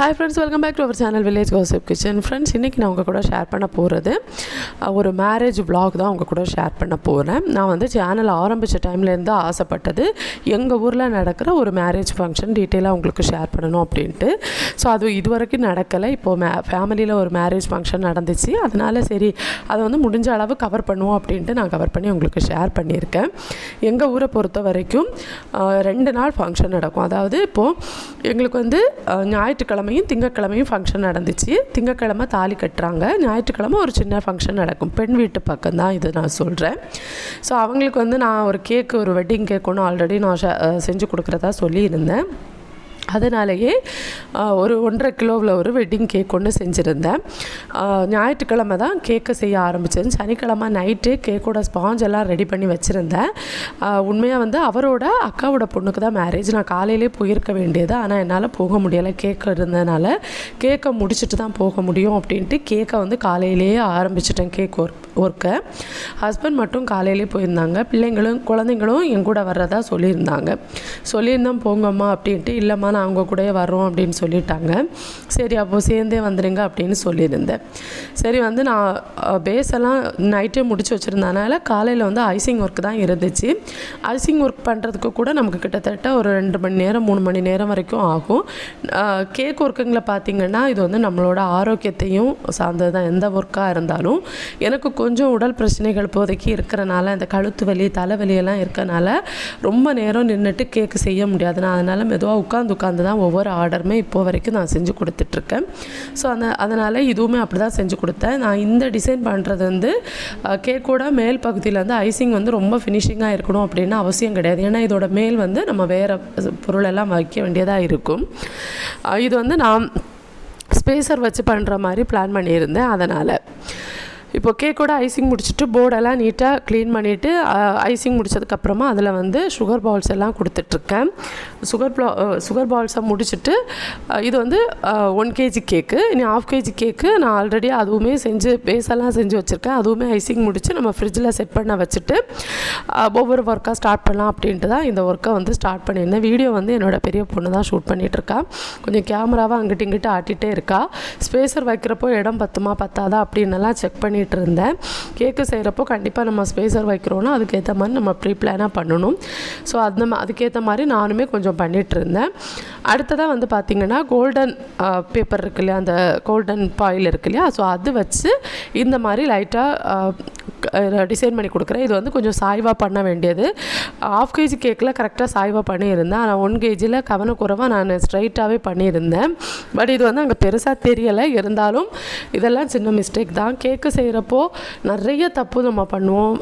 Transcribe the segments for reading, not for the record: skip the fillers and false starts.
Hi friends, welcome back to our channel village gossip kitchen. Friends, இன்றைக்கி நான் உங்கள் கூட ஷேர் பண்ண போகிறது ஒரு மேரேஜ் vlog தான் உங்கள் கூட ஷேர் பண்ண போகிறேன். நான் வந்து சேனல் ஆரம்பித்த டைம்லேருந்து ஆசைப்பட்டது எங்கள் ஊரில் நடக்கிற ஒரு மேரேஜ் ஃபங்க்ஷன் டீட்டெயிலாக உங்களுக்கு ஷேர் பண்ணணும் அப்படின்ட்டு. ஸோ அது இது வரைக்கும் நடக்கலை. இப்போது ஃபேமிலியில் ஒரு மேரேஜ் ஃபங்க்ஷன் நடந்துச்சு. அதனால் சரி அதை வந்து முடிஞ்ச அளவு கவர் பண்ணுவோம் அப்படின்ட்டு நான் கவர் பண்ணி உங்களுக்கு ஷேர் பண்ணியிருக்கேன். எங்கள் ஊரை பொறுத்த வரைக்கும் 2 நாள் ஃபங்க்ஷன் நடக்கும். அதாவது இப்போது எங்களுக்கு வந்து ஞாயிற்றுக்கிழமையும் திங்கட்கிழமையும் ஃபங்க்ஷன் நடந்துச்சு. திங்கட்கிழமை தாலி கட்டுறாங்க, ஞாயிற்றுக்கிழமை ஒரு சின்ன ஃபங்க்ஷன் நடக்கும். பெண் வீட்டு பக்கம் தான் இது நான் சொல்கிறேன். ஸோ அவங்களுக்கு வந்து நான் ஒரு வெட்டிங் கேக் ஒன்று ஆல்ரெடி நான் செஞ்சு கொடுக்குறதா சொல்லியிருந்தேன். அதனாலேயே ஒரு 1.5 கிலோவில் ஒரு வெட்டிங் கேக் ஒன்று செஞ்சுருந்தேன். ஞாயிற்றுக்கிழமை தான் கேக்கை செய்ய ஆரம்பித்தேன். சனிக்கிழமை நைட்டு கேக்கோட ஸ்பாஞ்ச் எல்லாம் ரெடி பண்ணி வச்சுருந்தேன். உண்மையாக வந்து அவரோட அக்காவோட பொண்ணுக்கு தான் மேரேஜ். நான் காலையிலே போயிருக்க வேண்டியது, ஆனால் என்னால் போக முடியலை. கேக் இருந்ததுனால கேக்கை முடிச்சுட்டு தான் போக முடியும் அப்படின்ட்டு கேக்கை வந்து காலையிலேயே ஆரம்பிச்சிட்டேன். கேக் ஒர்க்கை ஹஸ்பண்ட் மட்டும் காலையிலே போயிருந்தாங்க. குழந்தைங்களும் என் கூட வர்றதா சொல்லியிருந்தோம் போங்கம்மா அப்படின்ட்டு. இல்லைம்மா நான் அவங்க கூடயே வர்றோம் அப்படின்னு சொல்லிட்டாங்க. சரி அப்போது சேர்ந்தே வந்துடுங்க அப்படின்னு சொல்லியிருந்தேன். சரி வந்து நான் பேஸெல்லாம் நைட்டே முடிச்சு வச்சுருந்தனால காலையில் வந்து ஐசிங் ஒர்க் தான் இருந்துச்சு. ஐசிங் ஒர்க் பண்ணுறதுக்கு கூட நமக்கு கிட்டத்தட்ட ஒரு 2 மணி நேரம் 3 மணி நேரம் வரைக்கும் ஆகும். கேக் ஒர்க்குங்களை பார்த்திங்கன்னா இது வந்து நம்மளோட ஆரோக்கியத்தையும் சார்ந்தது தான். எந்த ஒர்க்காக இருந்தாலும் எனக்கு கொஞ்சம் உடல் பிரச்சனைகள் இப்போதைக்கு இருக்கிறனால, இந்த கழுத்து வலி தலைவலியெல்லாம் இருக்கனால ரொம்ப நேரம் நின்றுட்டு கேக்கு செய்ய முடியாது. நான் அதனால் மெதுவாக உட்காந்து தான் ஒவ்வொரு ஆர்டருமே இப்போ வரைக்கும் நான் செஞ்சு கொடுத்துட்ருக்கேன். ஸோ அதனால் இதுவுமே அப்படி தான் செஞ்சு கொடுத்தேன். நான் இந்த டிசைன் பண்ணுறது வந்து கேக்கோட மேல் பகுதியில் வந்து ஐசிங் வந்து ரொம்ப ஃபினிஷிங்காக இருக்கணும் அப்படின்னு அவசியம் கிடையாது. ஏன்னா இதோட மேல் வந்து நம்ம வேறு பொருளெல்லாம் வைக்க வேண்டியதாக இருக்கும். இது வந்து நான் ஸ்பேசர் வச்சு பண்ணுற மாதிரி பிளான் பண்ணியிருந்தேன். அதனால் இப்போ கேக்கோட ஐசிங் முடிச்சுட்டு போர்டெல்லாம் நீட்டாக க்ளீன் பண்ணிவிட்டு ஐசிங் முடித்ததுக்கப்புறமா அதில் வந்து சுகர் பால்ஸ் எல்லாம் கொடுத்துட்ருக்கேன். சுகர் பால்ஸை முடிச்சுட்டு இது வந்து 1 kg கேக்கு. இனி 1/2 kg கேக்கு நான் ஆல்ரெடி அதுவுமே பேஸெல்லாம் செஞ்சு வச்சுருக்கேன். அதுவுமே ஐசிங் முடித்து நம்ம ஃப்ரிட்ஜில் செட் பண்ண வச்சுட்டு ஒவ்வொரு ஒர்க்காக ஸ்டார்ட் பண்ணலாம் அப்படின்ட்டு தான் இந்த ஒர்க்கை வந்து ஸ்டார்ட் பண்ணியிருந்தேன். வீடியோ வந்து என்னோடய பெரிய பொண்ணு தான் ஷூட் பண்ணிகிட்ருக்கா. கொஞ்சம் கேமராவை அங்கிட்டு இங்கிட்டு ஆட்டிகிட்டே இருக்கா. ஸ்பேசர் வைக்கிறப்போ இடம் பத்தாதா அப்படின்னெல்லாம் செக் பண்ணி இருந்தேன். கேக்கு செய்கிறப்போ கண்டிப்பாக நம்ம ஸ்பேசர் வைக்கிறோன்னா அதுக்கேற்ற மாதிரி நம்ம ப்ரீ பிளானாக பண்ணணும். ஸோ அதுக்கேற்ற மாதிரி நானுமே கொஞ்சம் பண்ணிகிட்டு இருந்தேன். அடுத்ததாக வந்து பார்த்திங்கன்னா கோல்டன் பேப்பர் இருக்கு இல்லையா, அந்த கோல்டன் பாயில் இருக்கு இல்லையா, ஸோ அது வச்சு இந்த மாதிரி லைட்டாக டிசைன் பண்ணி கொடுக்குறேன். இது வந்து கொஞ்சம் சாய்வாக பண்ண வேண்டியது. 1/2 kg கேக்கில் கரெக்டாக சாய்வாக பண்ணியிருந்தேன். ஆனால் 1 kgயில் கவனக்குறைவாக நான் ஸ்ட்ரைட்டாகவே பண்ணியிருந்தேன். பட் இது வந்து அங்கே பெருசாக தெரியலை. இருந்தாலும் இதெல்லாம் சின்ன மிஸ்டேக் தான். கேக்கு செய்கிறப்போ நிறைய தப்பு நம்ம பண்ணுவோம்.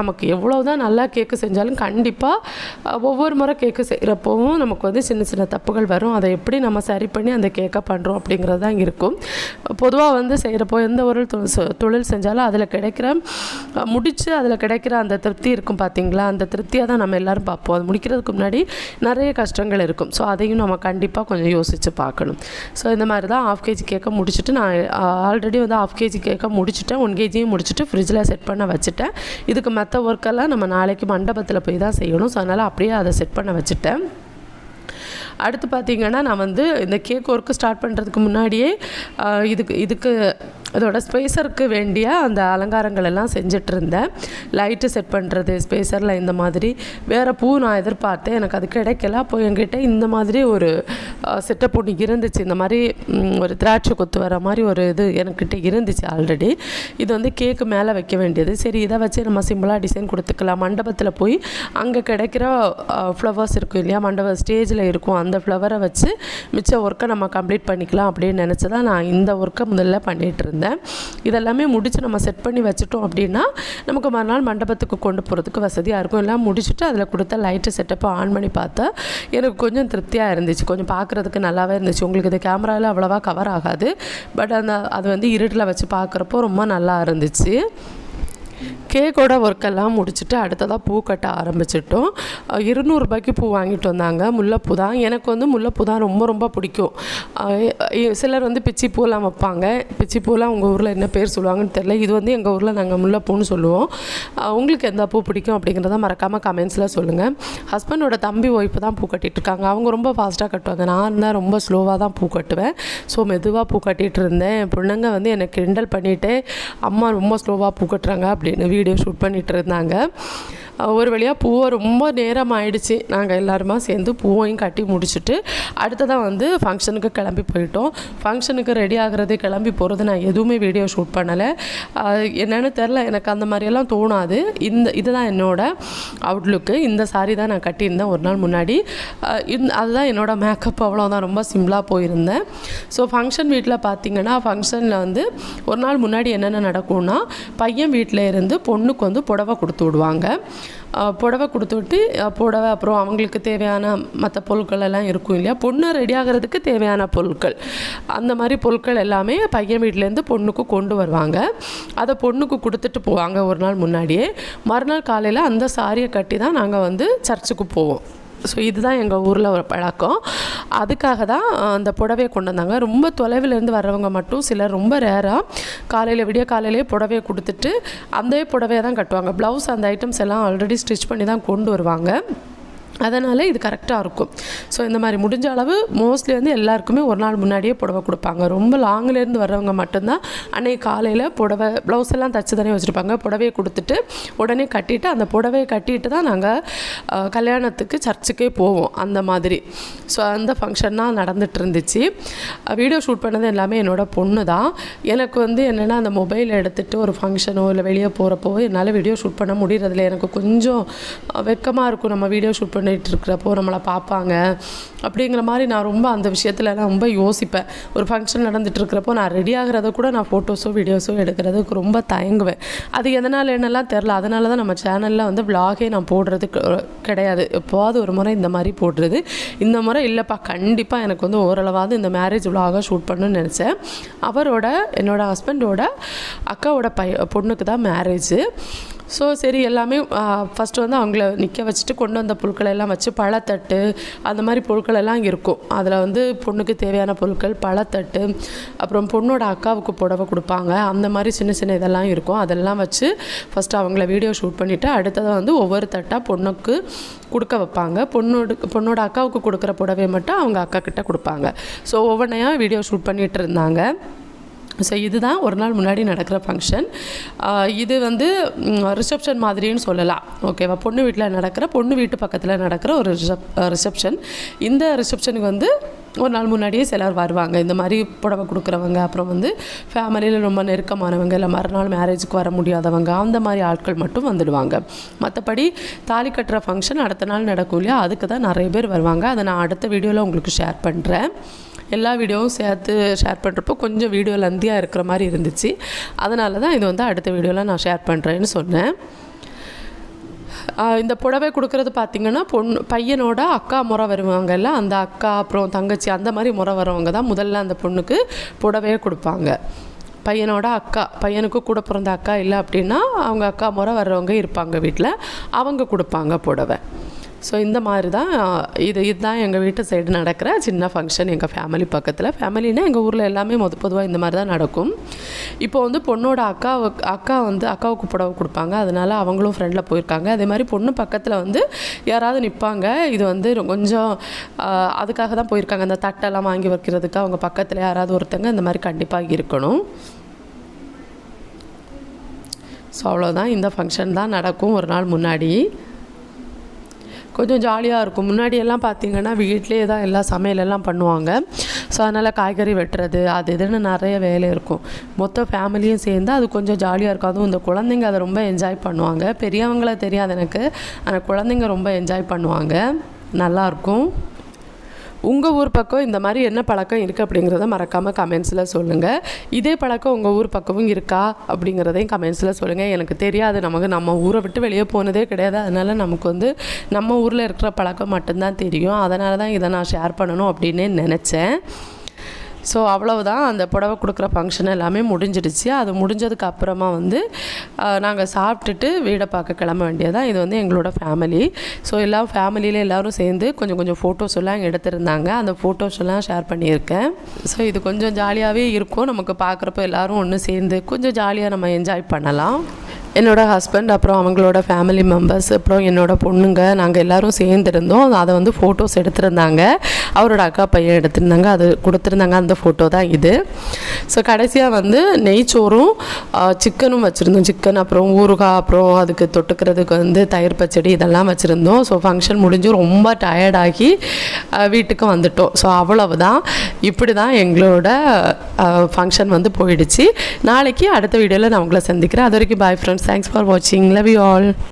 நமக்கு எவ்வளோ தான் நல்லா கேக்கு செஞ்சாலும் கண்டிப்பாக ஒவ்வொரு முறை கேக்கு செய்கிறப்போவும் நமக்கு வந்து சின்ன சின்ன தப்புகள் வரும். அதை எப்படி நம்ம சரி பண்ணி அந்த கேக்கை பண்ணுறோம் அப்படிங்கிறது தான் இருக்கும். பொதுவாக வந்து செய்கிறப்போ எந்த ஒரு தொழில் செஞ்சாலும் அதில் முடித்து அதில் கிடைக்கிற அந்த திருப்தி இருக்கும் பார்த்திங்களா, அந்த திருப்தியாக தான் நம்ம எல்லோரும் பார்ப்போம். அது முடிக்கிறதுக்கு முன்னாடி நிறைய கஷ்டங்கள் இருக்கும். ஸோ அதையும் நம்ம கண்டிப்பாக கொஞ்சம் யோசித்து பார்க்கணும். ஸோ இந்த மாதிரி தான் 1/2 kg கேக்கை முடிச்சுட்டு நான் ஆல்ரெடி வந்து 1/2 kg கேக்கை முடிச்சுட்டேன். 1 kgயும் முடிச்சுட்டு ஃப்ரிட்ஜில் செட் பண்ண வச்சுட்டேன். இதுக்கு மற்ற ஒர்க்கெல்லாம் நம்ம நாளைக்கு மண்டபத்தில் போய் தான் செய்யணும். ஸோ அதனால் அப்படியே அதை செட் பண்ண வச்சுட்டேன். அடுத்து பார்த்திங்கன்னா நான் வந்து இந்த கேக் ஒர்க்கு ஸ்டார்ட் பண்ணுறதுக்கு முன்னாடியே இதுக்கு அதோட ஸ்பேசருக்கு வேண்டிய அந்த அலங்காரங்கள் எல்லாம் செஞ்சிட்ருந்தேன். லைட்டு செட் பண்ணுறது ஸ்பேசரில் இந்த மாதிரி வேறு பூ நான் எதிர்பார்த்தேன். எனக்கு அது கிடைக்கல. அப்போ என்கிட்ட இந்த மாதிரி ஒரு செட்டப் ஒன்று இருந்துச்சு. இந்த மாதிரி ஒரு திராட்சை கொத்து வர மாதிரி ஒரு இது எனக்கிட்ட இருந்துச்சு ஆல்ரெடி. இது வந்து கேக்கு மேலே வைக்க வேண்டியது. சரி இதை வச்சு நம்ம சிம்பிளாக டிசைன் கொடுத்துக்கலாம். மண்டபத்தில் போய் அங்கே கிடைக்கிற ஃப்ளவர்ஸ் இருக்கும் இல்லையா, மண்டப ஸ்டேஜில் இருக்கும், அந்த ஃப்ளவரை வச்சு மிச்ச ஒர்க்கை நம்ம கம்ப்ளீட் பண்ணிக்கலாம் அப்படின்னு நினச்சி தான் நான் இந்த ஒர்க்கை முதல்ல பண்ணிகிட்டு இருந்தேன். இதெல்லாமே முடித்து நம்ம செட் பண்ணி வச்சுட்டோம் அப்படின்னா நமக்கு மறுநாள் மண்டபத்துக்கு கொண்டு போகிறதுக்கு வசதியாக இருக்கும். எல்லாம் முடிச்சுட்டு அதில் கொடுத்த லைட்டு செட்டப்பை ஆன் பண்ணி பார்த்தா எனக்கு கொஞ்சம் திருப்தியாக இருந்துச்சு. கொஞ்சம் பார்க்குறதுக்கு நல்லாவே இருந்துச்சு. உங்களுக்கு இது கேமராவில் அவ்வளோவா கவர் ஆகாது. பட் அது வந்து இருட்டில் வச்சு பார்க்குறப்போ ரொம்ப நல்லா இருந்துச்சு. கேக்கோட ஒர்க்கெல்லாம் முடிச்சுட்டு அடுத்ததாக பூ கட்ட ஆரம்பிச்சிட்டோம். 200 ரூபாய்க்கு பூ வாங்கிட்டு வந்தாங்க. முல்லைப்பூ தான். எனக்கு வந்து முல்லைப்பூ தான் ரொம்ப ரொம்ப பிடிக்கும். சிலர் வந்து பிச்சிப்பூலாம் வைப்பாங்க. பிச்சிப்பூலாம் உங்கள் ஊரில் என்ன பேர் சொல்லுவாங்கன்னு தெரியல. இது வந்து எங்கள் ஊரில் நாங்கள் முல்லைப்பூன்னு சொல்லுவோம். உங்களுக்கு எந்த பூ பிடிக்கும் அப்படிங்கிறத மறக்காமல் கமெண்ட்ஸில் சொல்லுங்கள். ஹஸ்பண்டோட தம்பி ஒய்ஃபு தான் பூ கட்டிகிட்ருக்காங்க. அவங்க ரொம்ப ஃபாஸ்ட்டாக கட்டுவாங்க. நான் இருந்தால் ரொம்ப ஸ்லோவாக தான் பூ கட்டுவேன். ஸோ மெதுவாக பூ கட்டிகிட்டு இருந்தேன். பொண்ணுங்க வந்து எனக்கு கிண்டல் பண்ணிவிட்டு அம்மா ரொம்ப ஸ்லோவாக பூ கட்டுறாங்க அப்படின்னு வீடியோ ஷூட் பண்ணிகிட்டு இருந்தாங்க. ஒரு வழியாக பூவை ரொம்ப நேரம் ஆயிடுச்சு. நாங்கள் எல்லாருமா சேர்ந்து பூவையும் கட்டி முடிச்சுட்டு அடுத்ததான் வந்து ஃபங்க்ஷனுக்கு கிளம்பி போயிட்டோம். ஃபங்க்ஷனுக்கு ரெடி ஆகிறது கிளம்பி போகிறது நான் எதுவுமே வீடியோ ஷூட் பண்ணலை. என்னென்னு தெரில, எனக்கு அந்த மாதிரியெல்லாம் தோணாது. இதுதான் என்னோடய அவுட்லுக்கு. இந்த சாரி தான் நான் கட்டியிருந்தேன் ஒரு நாள் முன்னாடி. அதுதான் என்னோடய மேக்கப். அவ்வளோதான், ரொம்ப சிம்பிளாக போயிருந்தேன். ஸோ ஃபங்க்ஷன் வீட்டில் பார்த்திங்கன்னா ஃபங்க்ஷனில் வந்து ஒரு நாள் முன்னாடி என்னென்ன நடக்கும்னா, பையன் வீட்டில் இருந்து பொண்ணுக்கு வந்து புடவை கொடுத்து விடுவாங்க. புடவை கொடுத்துட்டு புடவை அப்புறம் அவங்களுக்கு தேவையான மற்ற பொருட்கள் எல்லாம் இருக்கும் இல்லையா, பொண்ணு ரெடி ஆகிறதுக்கு தேவையான பொருட்கள், அந்த மாதிரி பொருட்கள் எல்லாமே பையன் வீட்டிலேருந்து பொண்ணுக்கு கொண்டு வருவாங்க. அதை பொண்ணுக்கு கொடுத்துட்டு போவாங்க ஒரு நாள் முன்னாடியே. மறுநாள் காலையில் அந்த சாரியை கட்டி தான் நாங்கள் வந்து சர்ச்சுக்கு போவோம். ஸோ இதுதான் எங்கள் ஊரில் ஒரு பழக்கம். அதுக்காக தான் அந்த புடவையை கொண்டு வந்தாங்க. ரொம்ப தொலைவிலேருந்து வர்றவங்க மட்டும் சிலர் ரொம்ப ரேராக விடிய காலையிலே புடவையை கொடுத்துட்டு அந்த புடவையை தான் கட்டுவாங்க. ப்ளவுஸ் அந்த ஐட்டம்ஸ் எல்லாம் ஆல்ரெடி ஸ்டிச் பண்ணி தான் கொண்டு வருவாங்க. அதனால் இது கரெக்டாக இருக்கும். ஸோ இந்த மாதிரி முடிஞ்ச அளவு மோஸ்ட்லி வந்து எல்லாருக்குமே ஒரு நாள் முன்னாடியே புடவை கொடுப்பாங்க. ரொம்ப லாங்கிலேருந்து வர்றவங்க மட்டும்தான் அன்றைக்கி காலையில் புடவை ப்ளவுஸ் எல்லாம் தச்சு தானே வச்சுருப்பாங்க. புடவையை கொடுத்துட்டு உடனே கட்டிட்டு அந்த புடவையை கட்டிட்டு தான் நாங்கள் கல்யாணத்துக்கு சர்ச்சுக்கே போவோம். அந்த மாதிரி ஸோ அந்த ஃபங்க்ஷன் தான் நடந்துகிட்டு இருந்துச்சு. வீடியோ ஷூட் பண்ணது எல்லாமே என்னோடய பொண்ணு தான். எனக்கு வந்து என்னென்னா அந்த மொபைல் எடுத்துகிட்டு ஒரு ஃபங்க்ஷனோ இல்லை வெளியே போகிறப்போ என்னால் வீடியோ ஷூட் பண்ண முடியறதில்ல. எனக்கு கொஞ்சம் வெக்கமாக இருக்கும். நம்ம வீடியோ ஷூட் பண்ணிட்டு இருக்கிறப்போ நம்மளை பார்ப்பாங்க அப்படிங்கிற மாதிரி நான் ரொம்ப அந்த விஷயத்தில் நான் ரொம்ப யோசிப்பேன். ஒரு ஃபங்க்ஷன் நடந்துகிட்டு இருக்கிறப்போ நான் ரெடி ஆகிறத கூட நான் ஃபோட்டோஸோ வீடியோஸோ எடுக்கிறதுக்கு ரொம்ப தயங்குவேன். அது எதனால் என்னெல்லாம் தெரில. அதனால தான் நம்ம சேனலில் வந்து விலாகே நான் போடுறது கிடையாது. எப்போவாது ஒரு முறை இந்த மாதிரி போடுறது. இந்த முறை இல்லைப்பா, கண்டிப்பாக எனக்கு வந்து ஓரளவாவது இந்த மேரேஜ் விலாகாக ஷூட் பண்ணணும்னு நினச்சேன். என்னோடய ஹஸ்பண்டோட அக்காவோட பொண்ணுக்கு தான் மேரேஜு. ஸோ சரி, எல்லாமே ஃபஸ்ட்டு வந்து அவங்கள நிற்க வச்சுட்டு கொண்டு வந்த பொருட்களை எல்லாம் வச்சு பழத்தட்டு அந்த மாதிரி பொருட்கள் எல்லாம் இருக்கும். அதில் வந்து பொண்ணுக்கு தேவையான பொருட்கள், பழத்தட்டு, அப்புறம் பொண்ணோட அக்காவுக்கு புடவை கொடுப்பாங்க. அந்த மாதிரி சின்ன சின்ன இதெல்லாம் இருக்கும். அதெல்லாம் வச்சு ஃபஸ்ட்டு அவங்கள வீடியோ ஷூட் பண்ணிவிட்டு அடுத்ததை வந்து ஒவ்வொரு தட்டாக பொண்ணுக்கு கொடுக்க வைப்பாங்க. பொண்ணோட அக்காவுக்கு கொடுக்குற புடவையை மட்டும் அவங்க அக்கா கிட்ட கொடுப்பாங்க. ஸோ ஒவ்வொன்றையாக வீடியோ ஷூட் பண்ணிகிட்டு இருந்தாங்க. ஸோ இதுதான் ஒரு நாள் முன்னாடி நடக்கிற ஃபங்க்ஷன். இது வந்து ரிசப்ஷன் மாதிரின்னு சொல்லலாம். ஓகேவா, பொண்ணு வீட்டு பக்கத்தில் நடக்கிற ஒரு ரிசப்ஷன். இந்த ரிசப்ஷனுக்கு வந்து ஒரு நாள் முன்னாடியே சிலர் வருவாங்க. இந்த மாதிரி புடவை கொடுக்குறவங்க, அப்புறம் வந்து ஃபேமிலியில் ரொம்ப நெருக்கமானவங்க, இல்லை மறுநாள் மேரேஜுக்கு வர முடியாதவங்க, அந்த மாதிரி ஆட்கள் மட்டும் வந்துடுவாங்க. மற்றபடி தாலி கட்டுற ஃபங்க்ஷன் அடுத்த நாள் நடக்கும் இல்லையா, அதுக்கு தான் நிறைய பேர் வருவாங்க. அதை நான் அடுத்த வீடியோவில் உங்களுக்கு ஷேர் பண்ணுறேன். எல்லா வீடியோவும் சேர்த்து ஷேர் பண்ணுறப்போ கொஞ்சம் வீடியோ லென்த்தியாக இருக்கிற மாதிரி இருந்துச்சு. அதனால தான் இது வந்து அடுத்த வீடியோவில் நான் ஷேர் பண்ணுறேன்னு சொன்னேன். இந்த புடவை கொடுக்குறது பார்த்திங்கன்னா பையனோட அக்கா முறை வருவாங்கல்ல, அந்த அக்கா அப்புறம் தங்கச்சி அந்த மாதிரி முறை வரவங்க தான் முதல்ல அந்த பொண்ணுக்கு புடவையே கொடுப்பாங்க. பையனுக்கு கூட பிறந்த அக்கா இல்லை அப்படின்னா அவங்க அக்கா முறை வர்றவங்க இருப்பாங்க வீட்டில், அவங்க கொடுப்பாங்க புடவை. ஸோ இந்த மாதிரி தான் இதுதான் எங்கள் வீட்டு சைடு நடக்கிற சின்ன ஃபங்க்ஷன். எங்கள் ஃபேமிலி பக்கத்தில், ஃபேமிலினா எங்கள் ஊரில் எல்லாமே பொதுவாக இந்த மாதிரி தான் நடக்கும். இப்போ வந்து பொண்ணோட அக்காவுக்கு புடவை கொடுப்பாங்க. அதனால் அவங்களும் ஃப்ரெண்டில் போயிருக்காங்க. அதே மாதிரி பொண்ணு பக்கத்தில் வந்து யாராவது நிற்பாங்க. இது வந்து கொஞ்சம் அதுக்காக தான் போயிருக்காங்க. அந்த தட்டெல்லாம் வாங்கி வைக்கிறதுக்கு அவங்க பக்கத்தில் யாராவது ஒருத்தங்க இந்த மாதிரி கண்டிப்பாக இருக்கணும். ஸோ அவ்வளோதான், இந்த ஃபங்க்ஷன் தான் நடக்கும் ஒரு நாள் முன்னாடி. கொஞ்சம் ஜாலியாக இருக்கும். முன்னாடியெல்லாம் பார்த்திங்கன்னா வீட்டிலே தான் எல்லா சமையலெல்லாம் பண்ணுவாங்க. ஸோ அதனால் காய்கறி வெட்டுறது அது இதுன்னு நிறைய வேலை இருக்கும். மொத்த ஃபேமிலியும் சேர்ந்து அது கொஞ்சம் ஜாலியாக இருக்கும். அதுவும் இந்த குழந்தைங்க அதை ரொம்ப என்ஜாய் பண்ணுவாங்க. பெரியவங்கள தெரியாது எனக்கு, ஆனால் குழந்தைங்க ரொம்ப என்ஜாய் பண்ணுவாங்க. நல்லாயிருக்கும். உங்கள் ஊர் பக்கம் இந்த மாதிரி என்ன பழக்கம் இருக்குது அப்படிங்கிறத மறக்காமல் கமெண்ட்ஸில் சொல்லுங்கள். இதே பழக்கம் உங்கள் ஊர் பக்கமும் இருக்கா அப்படிங்கிறதையும் கமெண்ட்ஸில் சொல்லுங்கள். எனக்கு தெரியாது, நம்ம ஊரை விட்டு வெளியே போனதே கிடையாது. அதனால் நமக்கு வந்து நம்ம ஊரில் இருக்கிற பழக்கம் மட்டும்தான் தெரியும். அதனால தான் இதை நான் ஷேர் பண்ணணும் அப்படின்னு நினச்சேன். ஸோ அவ்வளவுதான், அந்த புடவை கொடுக்குற ஃபங்க்ஷன் எல்லாமே முடிஞ்சிடுச்சு. அது முடிஞ்சதுக்கு அப்புறமா வந்து நாங்கள் சாப்பிட்டுட்டு வீடை பார்க்க கிளம்ப வேண்டியதான். இது வந்து எங்களோட ஃபேமிலி. ஸோ எல்லாம் ஃபேமிலியில் எல்லோரும் சேர்ந்து கொஞ்சம் கொஞ்சம் ஃபோட்டோஸ் எல்லாம் எடுத்திருந்தாங்க. அந்த ஃபோட்டோஸ் எல்லாம் ஷேர் பண்ணியிருக்கேன். ஸோ இது கொஞ்சம் ஜாலியாகவே இருக்கும். நமக்கு பார்க்குறப்போ எல்லோரும் ஒன்று சேர்ந்து கொஞ்சம் ஜாலியாக நம்ம என்ஜாய் பண்ணலாம். என்னோடய ஹஸ்பண்ட், அப்புறம் அவங்களோட ஃபேமிலி மெம்பர்ஸ், அப்புறம் என்னோடய பொண்ணுங்க, நாங்கள் எல்லோரும் சேர்ந்துருந்தோம். அதை வந்து ஃபோட்டோஸ் எடுத்திருந்தாங்க. அவரோட அக்கா பையன் எடுத்திருந்தாங்க, அது கொடுத்துருந்தாங்க. அந்த ஃபோட்டோ தான் இது. ஸோ கடைசியாக வந்து நெய்ச்சோறும் சிக்கனும் வச்சுருந்தோம். சிக்கன், அப்புறம் ஊறுகாய், அப்புறம் அதுக்கு தொட்டுக்கிறதுக்கு வந்து தயிர் பச்சடி இதெல்லாம் வச்சுருந்தோம். ஸோ ஃபங்க்ஷன் முடிஞ்சு ரொம்ப டயர்டாகி வீட்டுக்கு வந்துட்டோம். ஸோ அவ்வளவுதான். இப்படி தான் எங்களோட ஃபங்க்ஷன் வந்து போயிடுச்சு. நாளைக்கு அடுத்த வீடியோவில் நான் உங்களை சந்திக்கிறேன். அது வரைக்கும் bye friends. Thanks for watching. Love you all.